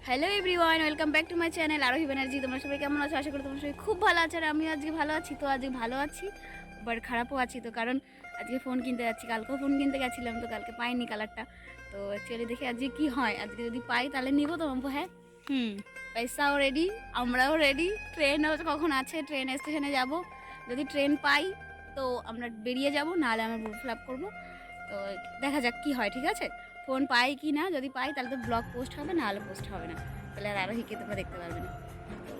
Hello everyone, welcome back to my channel আরোহী ব্যানার্জি। তোমরা সবাই কেমন আছো? আশা করি তোমরা সবাই খুব ভালো আছো। আর আমিও আজকে ভালো আছি। তো আজকে ভালো আছি, বাট খারাপও আছি। তো কারণ আজকে ফোন কিনতে যাচ্ছি। কালকেও ফোন কিনতে গেছিলাম, তো কালকে পাইনি কালারটা। তো অ্যাকচুয়ালি দেখি আজকে কি হয়। আজকে যদি পাই তাহলে নিবো তো মাম্পু। হ্যাঁ, পয়সাও রেডি, আমরাও রেডি। ট্রেনও কখন আছে, ট্রেন স্টেশনে যাব। যদি ট্রেন পাই তো আমরা বেরিয়ে যাব, নাহলে আমরা বুক ফিল আপ করবো। তো দেখা যাক কি হয়, ঠিক আছে? ফোন পাই কি না, যদি পাই তাহলে তো ব্লগ পোস্ট হবে, নাহলে পোস্ট হবে না। তাহলে আর আরোহীকে তোমরা দেখতে পারবে না। তো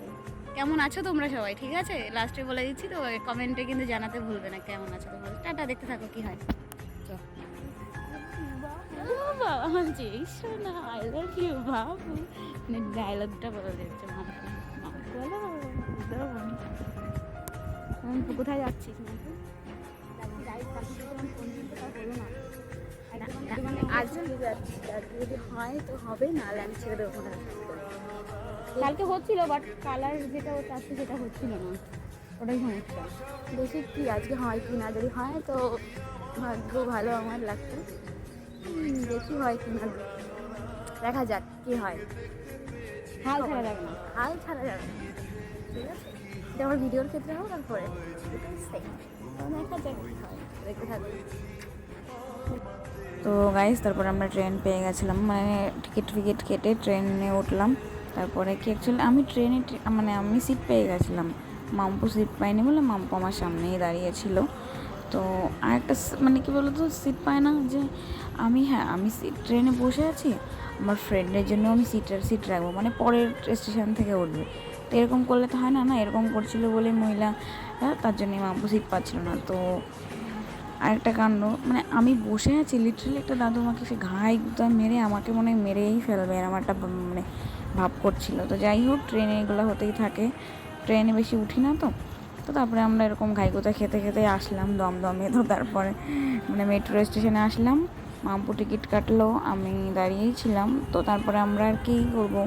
কেমন আছো তোমরা সবাই? ঠিক আছে, লাস্টে বলে দিচ্ছি, তো কমেন্টে কিন্তু জানাতে ভুলবে না কেমন আছো তোমরা। টাটা, দেখতে থাকো কি হয়। আমার যে শোনা, আই লাভ ইউ বাবু, ডায়লগটা বলা যাচ্ছে। কোথায় যাচ্ছিস? আজকে যদি হয় তো হবে, না আমি ছেড়ে দেবো। কালকে হচ্ছিল, বাট কালার যেটা ওটা আছে সেটা হচ্ছিল না, ওটাই সমস্যা। দেখি কি আজকে হয় কি না। যদি হয় তো ভাগ্য ভালো আমার লাগতো। দেখি হয় কি না, দেখা যাক কি হয়। হাল ছাড়া যাবে না, হাল ছাড়া যাবে না, ঠিক আছে? এটা আমার ভিডিওর ক্ষেত্রে হোক, তারপরে দেখা যাক কি হয়, দেখতে থাকবে। তো গাইস, তারপর আমরা ট্রেন পেয়ে গেছিলাম, মানে টিকিট কেটে ট্রেনে উঠলাম। তারপরে কি অ্যাকচুয়ালি আমি ট্রেনে মানে আমি সিট পেয়ে গেছিলাম, মাম্পু সিট পাইনি বলে মাম্পু আমার সামনেই দাঁড়িয়েছিল। তো আরেকটা মানে কি বলতো, সিট পায় না যে আমি ট্রেনে বসে আছি, আমার ফ্রেন্ডের জন্য আমি সিট রাখবো, মানে পরের স্টেশন থেকে উঠবে। তো এরকম করলে তো হয় না, এরকম করছিল বলে মহিলা, তার জন্যই মাম্পু সিট পাচ্ছিল না। তো আরেকটা কাণ্ড, মানে আমি বসে আছি, লিটারালি একটা দাদু আমাকে সে ঘাই গুঁতা মেরে আমাকে মনে হয় মেরেই ফেলবে, এরকম একটা মানে ভাব করছিল। তো যাই হোক, ট্রেনে এগুলো হতেই থাকে, ট্রেনে বেশি উঠি না। তো তারপরে আমরা এরকম ঘাইগুঁতা খেতে খেতে আসলাম দমদমে। তো তারপরে মানে মেট্রো স্টেশনে আসলাম, মাম্পু টিকিট কাটলো, আমি দাঁড়িয়েই ছিলাম। তো তারপরে আমরা আর কি করবো,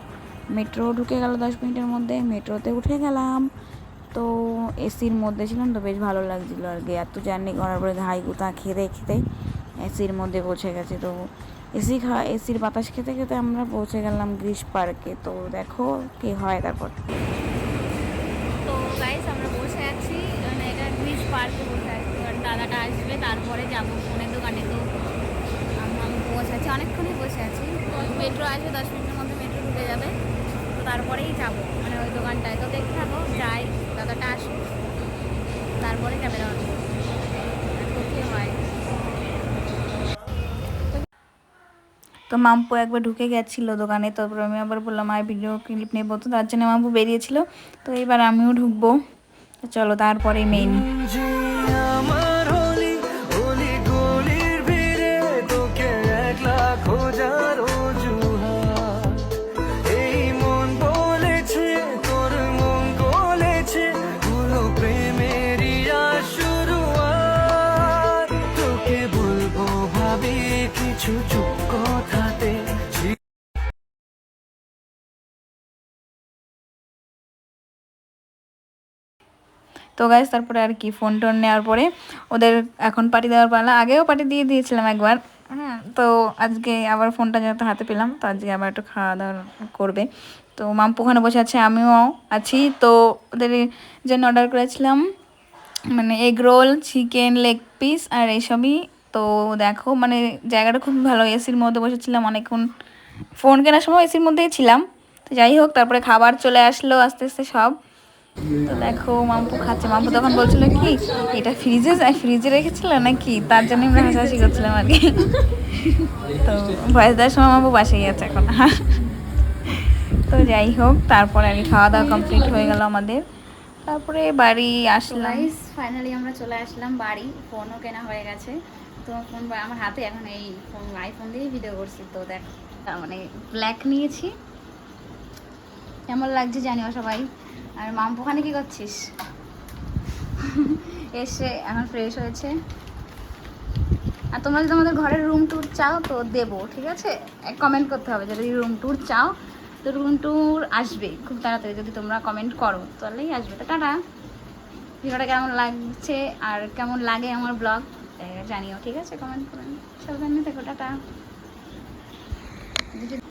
মেট্রো ঢুকে গেল 10 মিনিটের মধ্যে, মেট্রোতে উঠে গেলাম। তো এসির মধ্যে ছিলাম, তো বেশ ভালো লাগছিলো আর কি। এত জার্নি করার পরে ঘাই গুঁতা খেতে খেতে এসির মধ্যে পৌঁছে গেছি। তো এসির বাতাস খেতে খেতে আমরা পৌঁছে গেলাম গ্রিস পার্কে। তো দেখো কি হয় তারপর। তো গাইস, আমরা বসে আছি, মানে এটা গ্রিস পার্কে বসে আছি। এবার দাদাটা আসবে, তারপরে যাবো ফোনের দোকানে। তো আমি বসে আছি, অনেকক্ষণই বসে আছি। মেট্রো আসবে, 10 মিনিটের মধ্যে মেট্রো ঢুকে যাবে। তো তারপরেই যাবো, মানে ওই দোকানটায়। তো দেখতে থাকো, যাই, দাদাটা আসুক, তারপরে যাবে দাদা, কি হয়। তো মাম্পু একবার ঢুকে গেছিলো দোকানে, তারপর আমি আবার বললাম আর ভিডিও ক্লিপ নেবো, তো তার জন্য মাম্পু বেরিয়েছিল। তো এবার আমিও ঢুকবো, তো চলো তারপরে মেইন। তো গাইস, তারপরে আর কি ফোন টোন নেওয়ার পরে ওদের এখন পার্টি দেওয়ার পালা। আগেও পার্টি দিয়ে দিয়েছিলাম একবার, হ্যাঁ। তো আজকে আবার ফোনটা যেহেতু হাতে পেলাম, তো আজকে আবার একটু খাওয়া দাওয়া করবে। তো মাম্পু ওখানে বসে আছে, আমিও আছি। তো ওদের জন্য অর্ডার করেছিলাম মানে egg roll, chicken leg piece আর এইসবই। তো দেখো, মানে জায়গাটা খুব ভালো, এসির মধ্যে বসেছিলাম অনেকক্ষণ। ফোন কেনার সময় এসির মধ্যেই ছিলাম। তো যাই হোক, তারপরে খাবার চলে আসলো আস্তে আস্তে সব। তো দেখো মাম্পু খাচ্ছে। মাম্পু তখন বলছিল কি এটা ফ্রিজে রেখেছিল নাকি, তার জন্য আমরা হাসাহাসি করছিলাম আর কি। তো ভয়েস দেওয়ার সময় মাম্পু বাসায় গেছে এখন। তো যাই হোক, তারপরে আর কি খাওয়া দাওয়া কমপ্লিট হয়ে গেল আমাদের, তারপরে বাড়ি আসলাম। ফাইনালি আমরা চলে আসলাম বাড়ি, ফোনও কেনা হয়ে গেছে। তো ফোন আমার হাতে এখন, এই ফোন আইফোন দিয়েই ভিডিও করছি। তো দেখ, মানে ব্ল্যাক নিয়েছি, কেমন লাগছে জানিও সবাই। আর মাম্পুখানে কি করছিস? এসে এখন ফ্রেশ হয়েছে। আর তোমরা যদি তোমাদের ঘরের রুম ট্যুর চাও তো দেবো, ঠিক আছে? কমেন্ট করতে হবে, যদি রুম ট্যুর চাও তো রুম ট্যুর আসবে খুব তাড়াতাড়ি। যদি তোমরা কমেন্ট করো তাহলেই আসবে। তো টাটা, ভিডিওটা কেমন লাগছে আর কেমন লাগে আমার ব্লগ জানিও, ঠিক আছে? কমেন্ট করেন। সাবধানে থেকো, টাটা।